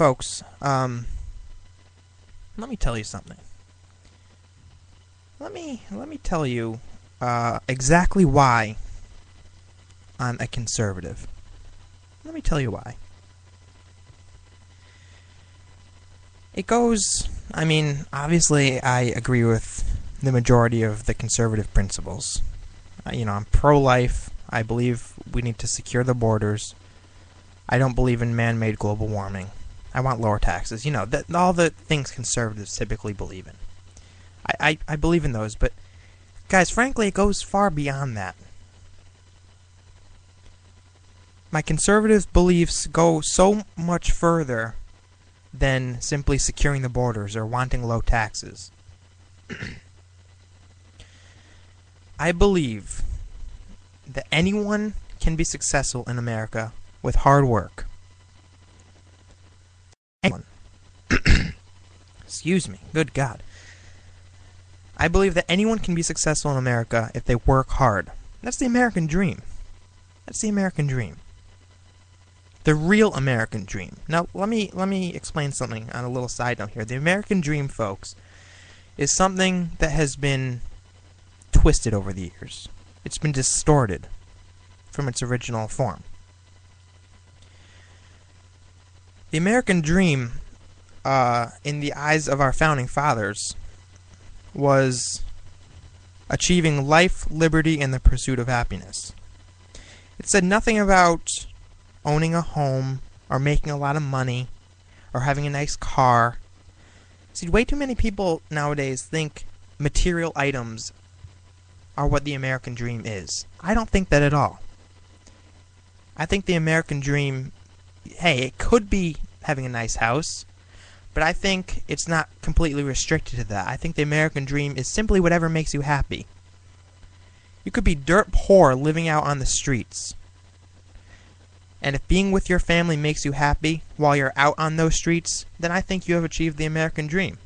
Folks, let me tell you something. Let me tell you exactly why I'm a conservative. Let me tell you why. It goes, obviously I agree with the majority of the conservative principles. I'm pro-life. I believe we need to secure the borders. I don't believe in man-made global warming. I want lower taxes. All the things conservatives typically believe in. I believe in those, but guys, frankly, it goes far beyond that. My conservative beliefs go so much further than simply securing the borders or wanting low taxes. I believe that anyone can be successful in America with hard work. Anyone. Excuse me. Good God. I believe that anyone can be successful in America if they work hard. That's the American dream. That's the American dream. The real American dream. Now, let me explain something on a little side note here. The American dream, folks, is something that has been twisted over the years. It's been distorted from its original form. The American dream, in the eyes of our founding fathers, was achieving life, liberty, and the pursuit of happiness. It said nothing about owning a home, or making a lot of money, or having a nice car. See, way too many people nowadays think material items are what the American dream is. I don't think that at all. I think the American dream, hey, it could be having a nice house, but I think it's not completely restricted to that. I think the American dream is simply whatever makes you happy. You could be dirt poor living out on the streets. And if being with your family makes you happy while you're out on those streets, then I think you have achieved the American dream.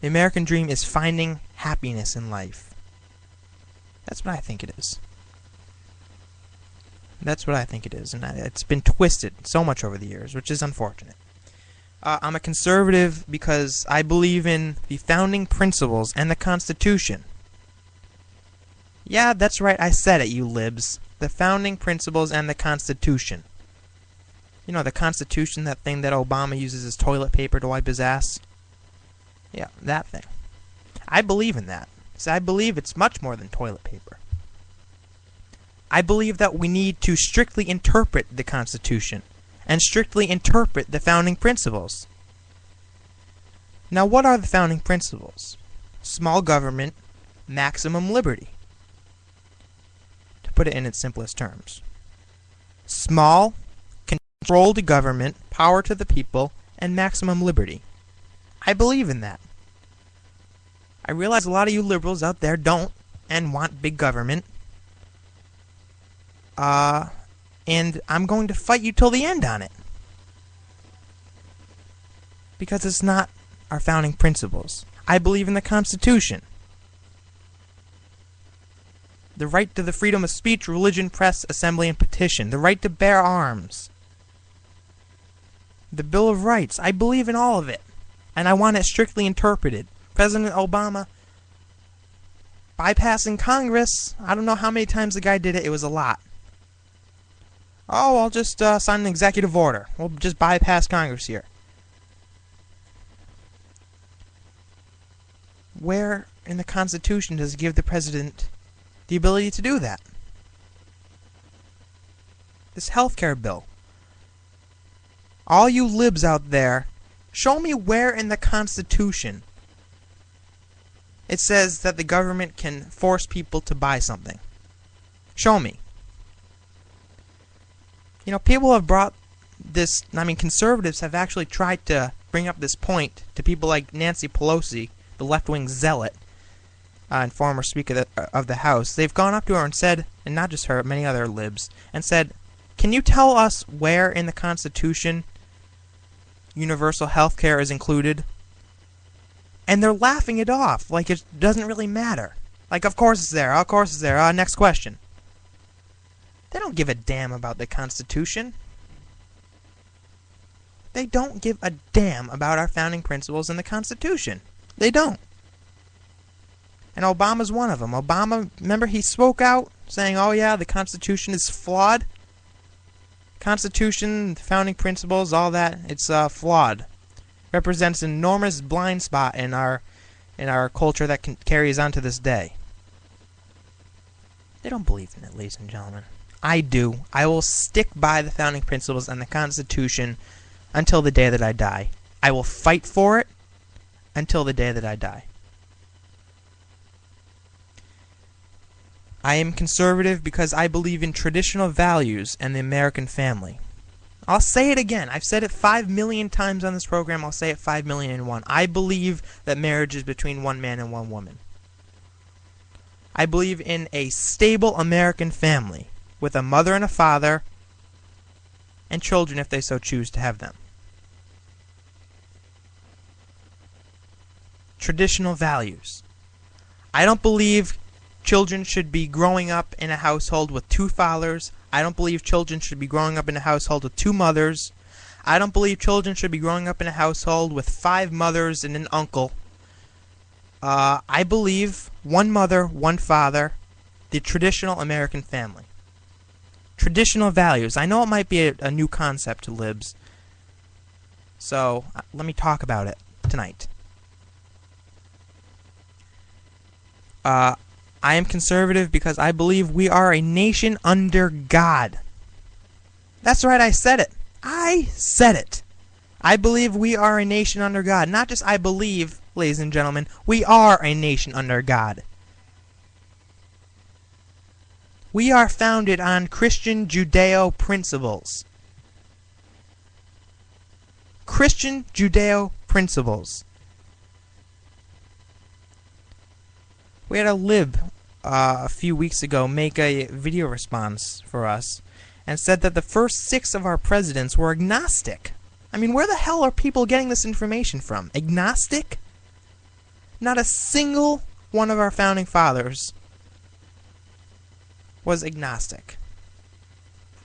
The American dream is finding happiness in life. That's what I think it is. That's what I think it is, and it's been twisted so much over the years, which is unfortunate. I'm a conservative because I believe in the founding principles and the Constitution. Yeah, that's right, I said it, you libs. The founding principles and the Constitution. You know, the Constitution, that thing that Obama uses as toilet paper to wipe his ass? Yeah, that thing. I believe in that. See, I believe it's much more than toilet paper. I believe that we need to strictly interpret the Constitution and strictly interpret the founding principles. Now, what are the founding principles? Small government, maximum liberty. To put it in its simplest terms. Small, controlled government, power to the people, and maximum liberty. I believe in that. I realize a lot of you liberals out there don't and want big government. And I'm going to fight you till the end on it. Because it's not our founding principles. I believe in the Constitution. The right to the freedom of speech, religion, press, assembly, and petition. The right to bear arms. The Bill of Rights. I believe in all of it. And I want it strictly interpreted. President Obama bypassing Congress. I don't know how many times the guy did it. It was a lot. Oh, I'll just sign an executive order. We'll just bypass Congress here. Where in the Constitution does it give the president the ability to do that? This healthcare bill. All you libs out there, show me where in the Constitution it says that the government can force people to buy something. Show me. You know, people have brought this, conservatives have actually tried to bring up this point to people like Nancy Pelosi, the left-wing zealot, and former Speaker of the House. They've gone up to her and said, and not just her, but many other libs, and said, can you tell us where in the Constitution universal health care is included? And they're laughing it off, like it doesn't really matter. Like, of course it's there, of course it's there, next question. They don't give a damn about the Constitution. They don't give a damn about our founding principles and the Constitution. They don't. And Obama's one of them. Obama, remember, he spoke out saying, oh yeah, the Constitution is flawed. Constitution, founding principles, all that, it's flawed. Represents an enormous blind spot in our culture that carries on to this day. They don't believe in it, ladies and gentlemen. I do. I will stick by the founding principles and the Constitution until the day that I die. I will fight for it until the day that I die. I am conservative because I believe in traditional values and the American family. I'll say it again. I've said it 5 million times on this program. I'll say it 5 million and one. I believe that marriage is between one man and one woman. I believe in a stable American family with a mother and a father and children if they so choose to have them. Traditional values. I don't believe children should be growing up in a household with two fathers. I don't believe children should be growing up in a household with two mothers. I don't believe children should be growing up in a household with 5 mothers and an uncle. I believe one mother, one father, the traditional American family. Traditional values. I know it might be a new concept to libs, so let me talk about it tonight. I am conservative because I believe we are a nation under God. That's right, I said it. I said it. I believe we are a nation under God. Not just I believe, ladies and gentlemen, we are a nation under God. We are founded on Christian Judeo principles. Christian Judeo principles. We had a lib a few weeks ago make a video response for us and said that the first 6 of our presidents were agnostic. I mean, where the hell are people getting this information from? Agnostic? Not a single one of our founding fathers was agnostic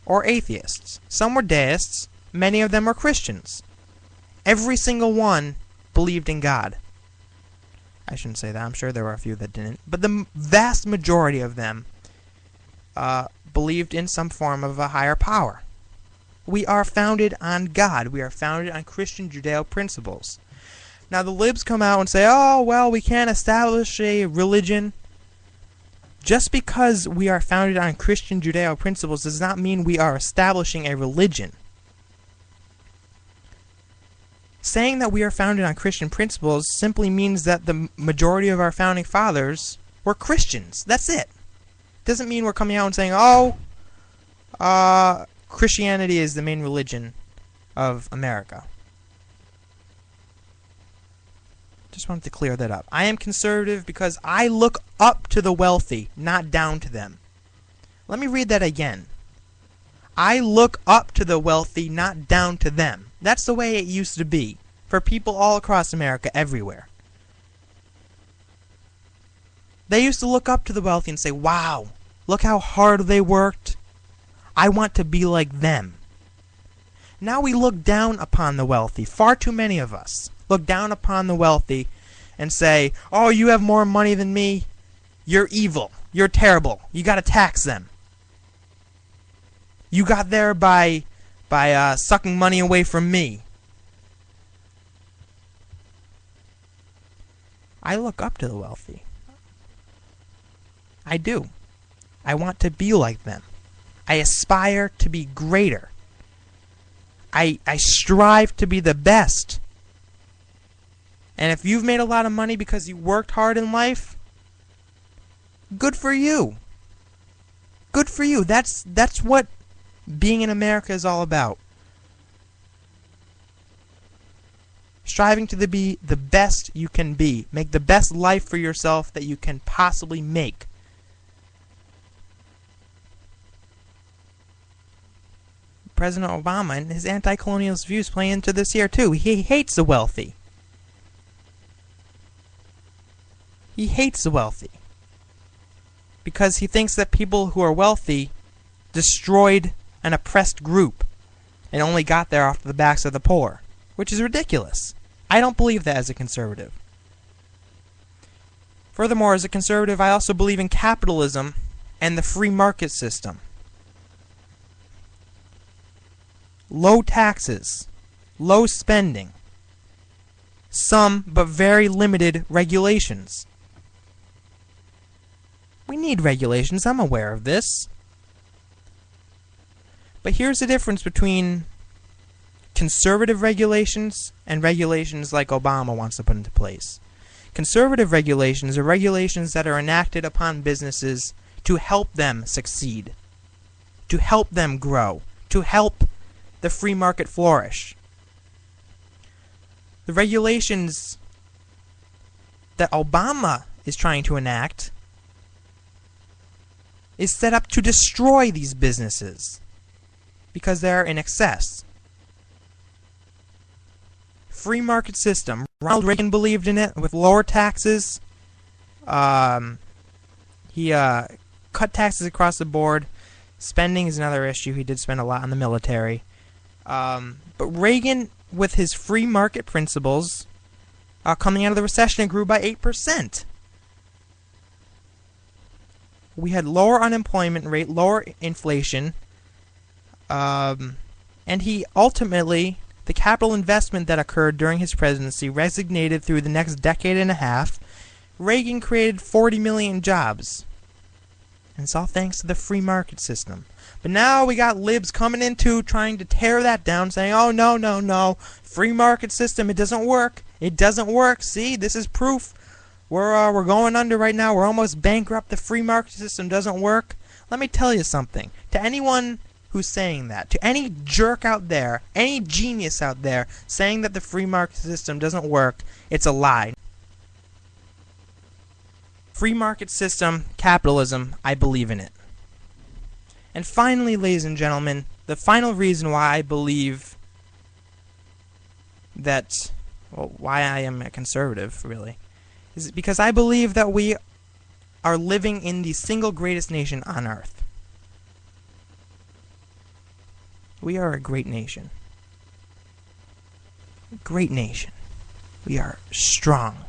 or atheists. Some were deists, many of them were Christians. Every single one believed in God. I shouldn't say that. I'm sure there were a few that didn't. But the vast majority of them believed in some form of a higher power. We are founded on God. We are founded on Christian Judeo principles. Now the libs come out and say, oh, well, we can't establish a religion. Just because we are founded on Christian Judeo principles does not mean we are establishing a religion. Saying that we are founded on Christian principles simply means that the majority of our founding fathers were Christians. That's it. Doesn't mean we're coming out and saying, oh, Christianity is the main religion of America. Just wanted to clear that up. I am conservative because I look up to the wealthy, not down to them. Let me read that again. I look up to the wealthy, not down to them. That's the way it used to be for people all across America, everywhere. They used to look up to the wealthy and say, wow, look how hard they worked. I want to be like them. Now we look down upon the wealthy. Far too many of us look down upon the wealthy and say, oh, you have more money than me. You're evil. You're terrible. You got to tax them. You got there by sucking money away from me. I look up to the wealthy. I do. I want to be like them. I aspire to be greater. I strive to be the best. And if you've made a lot of money because you worked hard in life, good for you. Good for you. That's what being in America is all about. Striving to be the best you can be. Make the best life for yourself that you can possibly make. President Obama and his anti-colonialist views play into this here too. He hates the wealthy. He hates the wealthy. Because he thinks that people who are wealthy destroyed an oppressed group. and only got there off the backs of the poor, which is ridiculous. I don't believe that as a conservative. Furthermore, as a conservative, I also believe in capitalism and the free market system. Low taxes, low spending, some but very limited regulations. We need regulations, I'm aware of this. But here's the difference between conservative regulations and regulations like Obama wants to put into place. Conservative regulations are regulations that are enacted upon businesses to help them succeed, to help them grow, to help the free market flourish. The regulations that Obama is trying to enact is set up to destroy these businesses because they're in excess. Free market system. Ronald Reagan believed in it with lower taxes. He cut taxes across the board. Spending is another issue. He did spend a lot on the military. But Reagan, with his free market principles, coming out of the recession, it grew by 8%. We had lower unemployment rate, lower inflation, and he ultimately, the capital investment that occurred during his presidency resonated through the next decade and a half. Reagan created 40 million jobs. And it's all thanks to the free market system. But now we got libs coming into trying to tear that down, saying, oh, no, no, no, free market system, it doesn't work. It doesn't work. See, this is proof. We're going under right now. We're almost bankrupt. The free market system doesn't work. Let me tell you something. To anyone who's saying that, to any jerk out there, any genius out there saying that the free market system doesn't work, it's a lie. Free market system, capitalism, I believe in it. And finally, ladies and gentlemen, the final reason why I believe that, well, why I am a conservative, really, is because I believe that we are living in the single greatest nation on earth. We are a great nation. Great nation. We are strong.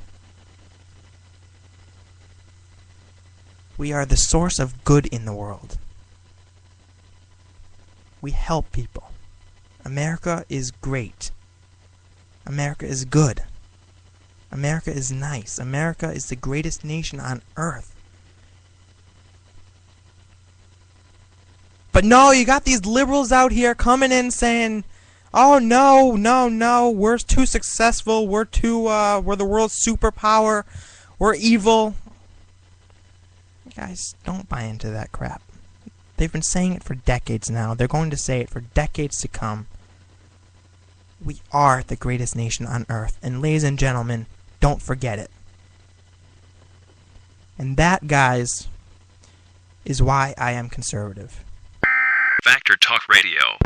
We are the source of good in the world. We help people. America is great. America is good. America is nice. America is the greatest nation on earth. But no, you got these liberals out here coming in saying, oh no, no, no, we're too successful, we're the world's superpower, we're evil. Guys, don't buy into that crap. They've been saying it for decades now. They're going to say it for decades to come. We are the greatest nation on earth. And ladies and gentlemen, don't forget it. And that, guys, is why I am conservative. Factor Talk Radio.